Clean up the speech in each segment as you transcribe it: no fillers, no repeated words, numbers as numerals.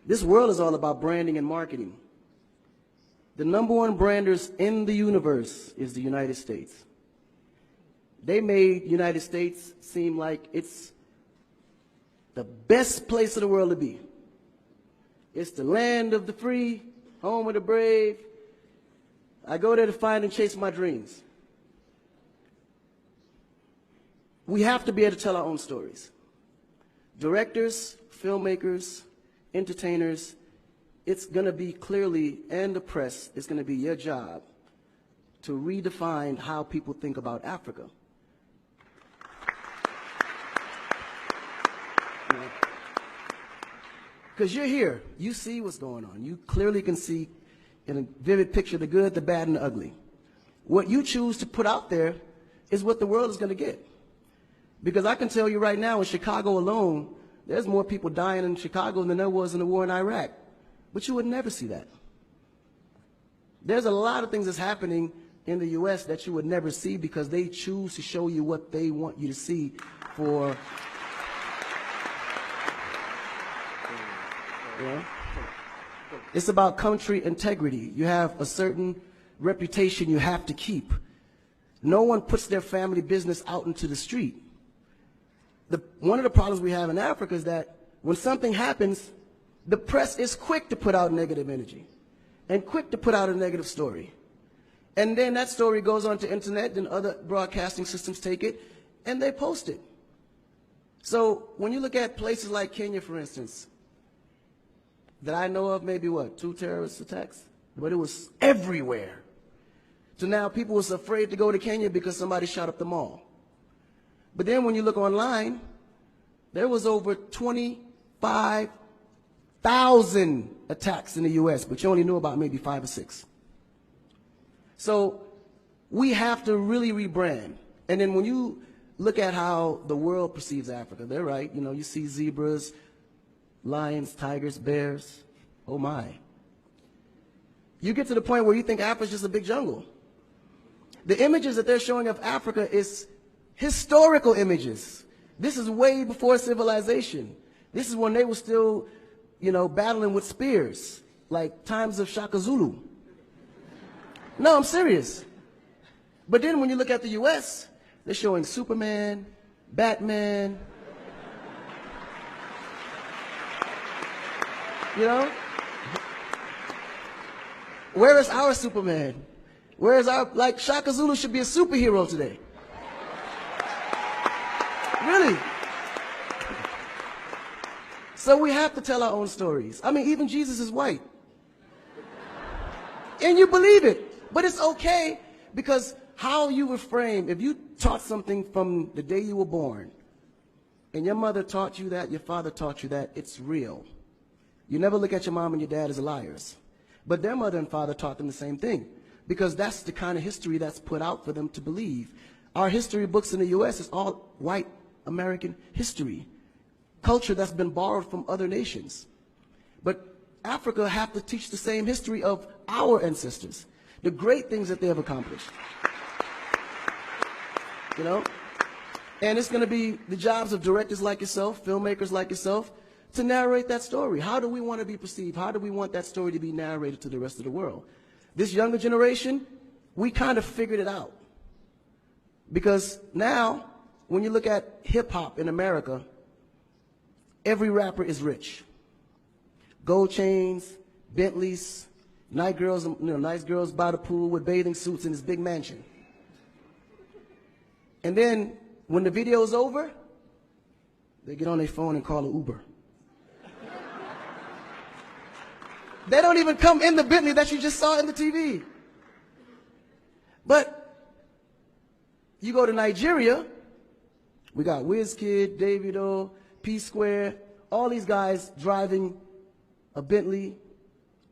This world is all about branding and marketing. The #1 branders in the universe is the United States. They made the United States seem like it's the best place in the world to be. It's the land of the free, home of the brave. I go there to find and chase my dreams. We have to be able to tell our own stories. Directors, filmmakers, entertainers, it's going to be clearly, and the press, it's going to be your job to redefine how people think about Africa. Because you're here, you see what's going on. You clearly can see in a vivid picture the good, the bad, and the ugly. What you choose to put out there is what the world is going to get. Because I can tell you right now, in Chicago alone, there's more people dying in Chicago than there was in the war in Iraq. But you would never see that. There's a lot of things that's happening in the U.S. that you would never see because they choose to show you what they want you to see for. It's about country integrity. You have a certain reputation you have to keep. No one puts their family business out into the street. One of the problems we have in Africa is that when something happens, the press is quick to put out negative energy and quick to put out a negative story. And then that story goes on to internet, and other broadcasting systems take it, and they post it. So when you look at places like Kenya, for instance, that I know of, maybe 2 terrorist attacks? But it was everywhere. So now people was afraid to go to Kenya because somebody shot up the mall. But then when you look online, there was over 25,000 attacks in the U.S., but you only knew about maybe 5 or 6. So we have to really rebrand. And then when you look at how the world perceives Africa, they're right. You know, you see zebras, lions, tigers, bears. Oh my. You get to the point where you think Africa's just a big jungle. The images that they're showing of Africa is historical images. This is way before civilization. This is when they were still, battling with spears, like times of Shaka Zulu. No, I'm serious. But then when you look at the U.S., they're showing Superman, Batman, Where is our Superman? Where is our, Shaka Zulu should be a superhero today. Really. So we have to tell our own stories. I mean, even Jesus is white. And you believe it. But it's okay, because how you were framed, if you taught something from the day you were born, and your mother taught you that, your father taught you that, it's real. You never look at your mom and your dad as liars. But their mother and father taught them the same thing, because that's the kind of history that's put out for them to believe. Our history books in the U.S. is all white American history, culture that's been borrowed from other nations. But Africa have to teach the same history of our ancestors, the great things that they have accomplished. And it's going to be the jobs of directors like yourself, filmmakers like yourself, to narrate that story. How do we want to be perceived? How do we want that story to be narrated to the rest of the world? This younger generation, we kind of figured it out. Because now, when you look at hip-hop in America, every rapper is rich. Gold chains, Bentleys, nice girls by the pool with bathing suits in this big mansion. And then, when the video's over, they get on their phone and call an Uber. They don't even come in the Bentley that you just saw in the TV. But you go to Nigeria, we got Wizkid, Davido, P-Square, all these guys driving a Bentley,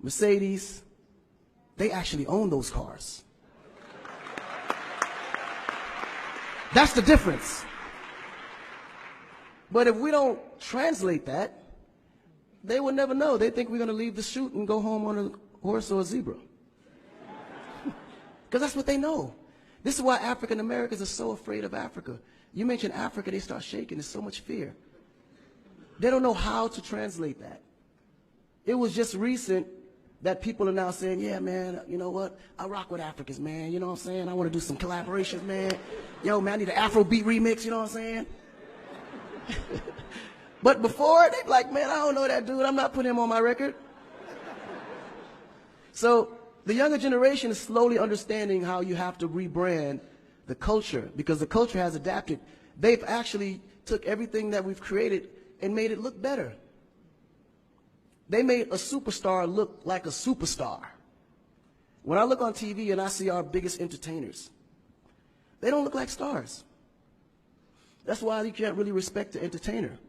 Mercedes. They actually own those cars. That's the difference. But if we don't translate that, they will never know. They think we're going to leave the shoot and go home on a horse or a zebra. Because that's what they know. This is why African Americans are so afraid of Africa. You mention Africa, they start shaking. There's so much fear. They don't know how to translate that. It was just recent that people are now saying, yeah, man, you know what? I rock with Africans, man. You know what I'm saying? I want to do some collaborations, man. Yo, man, I need an Afrobeat remix, you know what I'm saying? But before, they'd be like, man, I don't know that dude. I'm not putting him on my record. So the younger generation is slowly understanding how you have to rebrand the culture, because the culture has adapted. They've actually took everything that we've created and made it look better. They made a superstar look like a superstar. When I look on TV and I see our biggest entertainers, they don't look like stars. That's why you can't really respect the entertainer.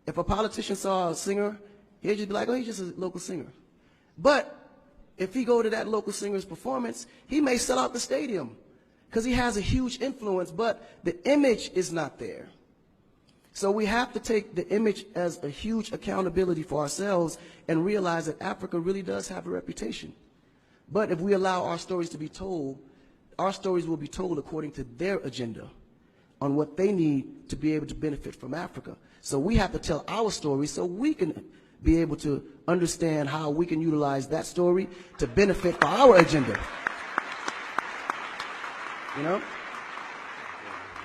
If a politician saw a singer, he'd just be like, oh, he's just a local singer. But if he go to that local singer's performance, he may sell out the stadium because he has a huge influence, but the image is not there. So we have to take the image as a huge accountability for ourselves and realize that Africa really does have a reputation. But if we allow our stories to be told, our stories will be told according to their agenda on what they need to be able to benefit from Africa. So we have to tell our story so we can be able to understand how we can utilize that story to benefit for our agenda. You know?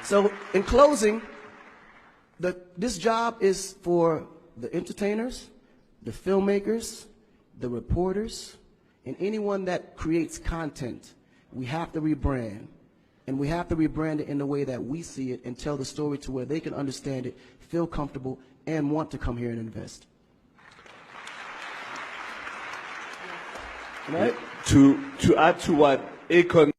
So in closing, this job is for the entertainers, the filmmakers, the reporters, and anyone that creates content. We have to rebrand. And we have to rebrand it in the way that we see it and tell the story to where they can understand it, feel comfortable, and want to come here and invest. Right? To add to what Akon